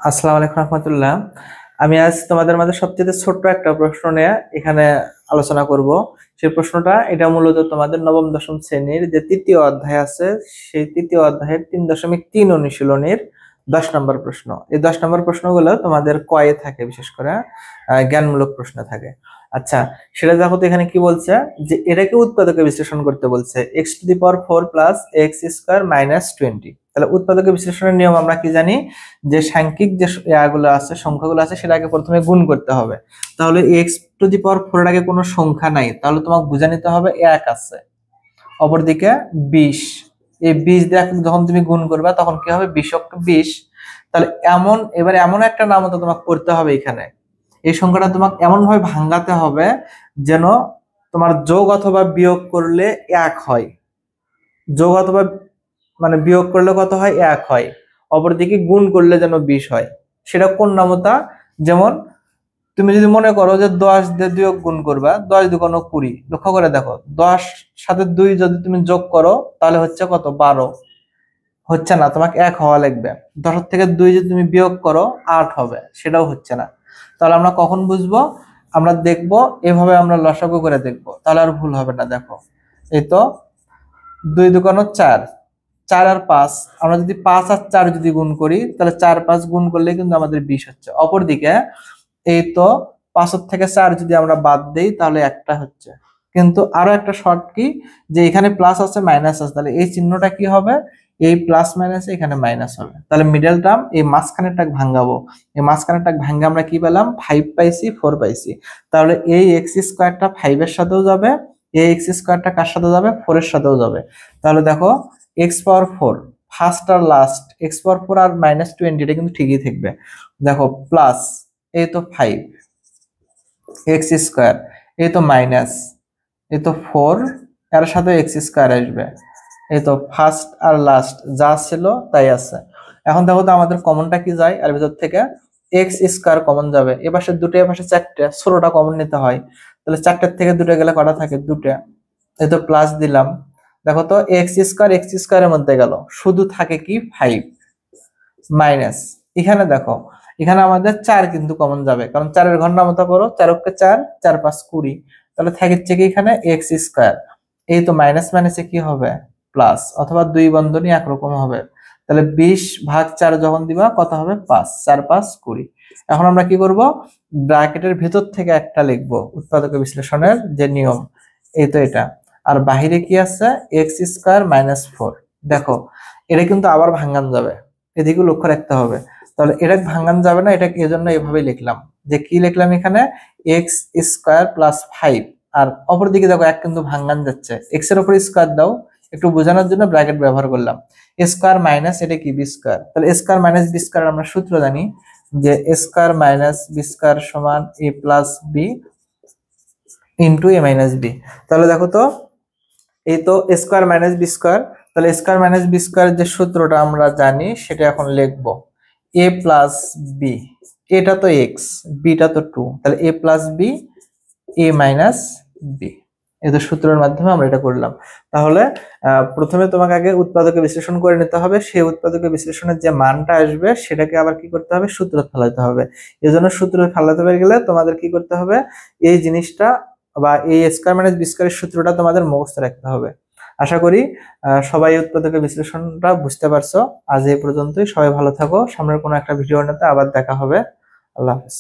আসসালামু আলাইকুম রহমতুল্লাহ। আমি আজ তোমাদের মাঝে সবচেয়ে ছোট্ট একটা প্রশ্ন নিয়ে এখানে আলোচনা করব। সেই প্রশ্নটা এটা মূলত তোমাদের নবম দশম শ্রেণীর যে তৃতীয় অধ্যায় আছে, সেই তৃতীয় অধ্যায়ের 3.3 অনুশীলনীর 10 নম্বর প্রশ্ন। এই 10 নম্বর প্রশ্নগুলো তোমাদের কয়ে থাকে, বিশেষ করে জ্ঞানমূলক প্রশ্ন থাকে। আচ্ছা, সেটা দেখো তো এখানে কি বলছে, যে এটাকে উৎপাদকে বিশ্লেষণ করতে বলছে x⁴ plus x square minus 20। তাহলে উৎপাদকে বিশ্লেষণের নিয়ম আমরা কি জানি, যে সাংখ্যিক যে ইয়াগুলো আছে, সংখ্যাগুলো আছে, সেটাকে প্রথমে গুণ করতে হবে। তাহলে x⁴ এর আগে কোনো সংখ্যা নাই, তাহলে তোমাকে বুঝে নিতে হবে 1 আছে, অপরদিকে 20। এই 20 দিয়ে যখন তুমি গুণ করবে তখন কি হবে, 20 তাহলে এমন একটা নামও তো তোমাকে করতে হবে এখানে। এই সংখ্যাটা তোমাকে এমন ভাবে ভাঙাতে হবে যেন তোমার যোগ অথবা বিয়োগ করলে 1 হয়। যোগ অথবা মানে বিয়োগ করলে কত হয়, 1 হয়। অপরদিকে গুণ করলে যেন 20 হয়। সেটা কোন নামতা, যেমন তুমি যদি মনে করো যে 10 দিয়ে 2 গুণ করবা, 10 2 20। লক্ষ্য করে দেখো, 10 সাথে 2 যদি তুমি যোগ করো তাহলে হচ্ছে কত, 12। হচ্ছে না, তোমাকে 1 হওয়া লাগবে। 10 থেকে 2 যদি তুমি বিয়োগ করো 8 হবে, সেটাও হচ্ছে না। তাহলে আমরা কখন বুঝবো, আমরা দেখবো এভাবে, আমরা লসাগু করে দেখবো, তাহলে আর ভুল হবে না। দেখো, এই তো 2 2 4, 4 আর 5। আমরা যদি 5 আর 4 যদি গুণ করি, তাহলে 4 5 গুণ করলে কিন্তু আমাদের 20 হচ্ছে। অপরদিকে এই তো 5 থেকে 4 যদি আমরা বাদ দেই তাহলে একটা হচ্ছে। কিন্তু আরো একটা শর্ট কি, যে এখানে প্লাস আছে মাইনাস আছে, তাহলে এই চিহ্নটা কি হবে, এই প্লাস মাইনাস এখানে মাইনাস হবে। তাহলে মিডল টার্ম এই মাঝখানেরটা ভাঙাবো। এই মাঝখানেরটা ভাঙে আমরা কি পেলাম, 5 পাইছি, 4 পাইছি। তাহলে এই এক্স স্কোয়ারটা 5 এর সাথেও যাবে, এই এক্স স্কোয়ারটা কার সাথে যাবে, 4 এর সাথেও যাবে। তাহলে দেখো x⁴ ফার্স্ট আর লাস্ট, x⁴ আর -20 এটা কিন্তু ঠিকই থাকবে। দেখো প্লাস, এই তো 5 এক্স স্কোয়ার, এই তো মাইনাস, এই তো 4, এর সাথে এক্স স্কোয়ার আসবে। এই তো ফার্স্ট আর লাস্ট যা ছিল তাই আছে। এখন দেখো তো আমাদের কমনটা কি যায়, এর ভিতর থেকে এক্স স্কোয়ার কমন যাবে। এপাশে দুটো, এপাশে 4টে, 16টা কমন নিতে হয়। তাহলে 4টের থেকে 2টে গেলে কটা থাকে, 2টে। এই তো প্লাস দিলাম। দেখো তো এক্স স্কোয়ারের মধ্যে গেল, শুধু থাকে কি 5 মাইনাস। এখানে দেখো, এখানে আমাদের 4 কিন্তু কমন যাবে, কারণ 4-এর ঘর নামতা করো, 4 × 4 4 5 20। তাহলে থাকছে কি এখানে এক্স স্কোয়ার। এই তো মাইনাস মাইনাসে কি হবে, প্লাস, অথবা 2 বন্ধনী একরকম হবে। তাহলে 20/4 যখন দিবা কত হবে, 5, 4 5 20। এখন আমরা কি করব, ব্র্যাকেটের ভেতর থেকে একটা লিখবো উৎপাদক বিশ্লেষণের যে নিয়ম, এই তো এটা। আর বাহিরে কি আছে, x² - 4। দেখো এটা কিন্তু আবার ভাঙান যাবে, এদিকে লক্ষ্য রাখতে হবে। তাহলে এটা ভাঙান যাবে না, এটা এজন্য এভাবে লিখলাম, যে কি লিখলাম এখানে, x² + 5। আর অপরদিকে দেখো 1 কিন্তু ভাঙান যাচ্ছে, x এর উপর স্কয়ার দাও, একটু বোঝানোর জন্য ব্র্যাকেট ব্যবহার করলাম। স্কয়ার মাইনাস এটা কি, বি স্কয়ার। তাহলে স্কয়ার মাইনাস বি স্কয়ার আমরা সূত্র জানি, যে স্কয়ার মাইনাস বি স্কয়ার সমান a + b into a - b। তাহলে দেখো তো, এই তো স্কয়ার মাইনাস বি স্কয়ার। তাহলে স্কয়ার মাইনাস বি স্কয়ার যে সূত্রটা আমরা জানি সেটা এখন লিখব, a + b। এটা তো x, bটা তো 2, তাহলে a + b a - b। এই সূত্রের মাধ্যমে আমরা এটা করলাম। তাহলে প্রথমে তোমাকে আগে উৎপাদকে বিশ্লেষণ করে নিতে হবে, সেই উৎপাদকে বিশ্লেষণের যে মানটা আসবে সেটাকে আবার কি করতে হবে, সূত্রে ফেলাতে হবে। এজন্য সূত্রে ফেলাতে গেলে তোমাদের কি করতে হবে, এই জিনিসটা বা এই স্কয়ার মাইনাস বি স্কয়ারের সূত্রটা তোমাদের মুখস্থ রাখতে হবে। আশা করি সবাই উৎপাদকের বিশ্লেষণটা বুঝতে পারছো। আজ এই পর্যন্তই, সবাই ভালো থাকো। সামনের কোনো একটা ভিডিও নিতে আবার দেখা হবে। আল্লাহ হাফেজ।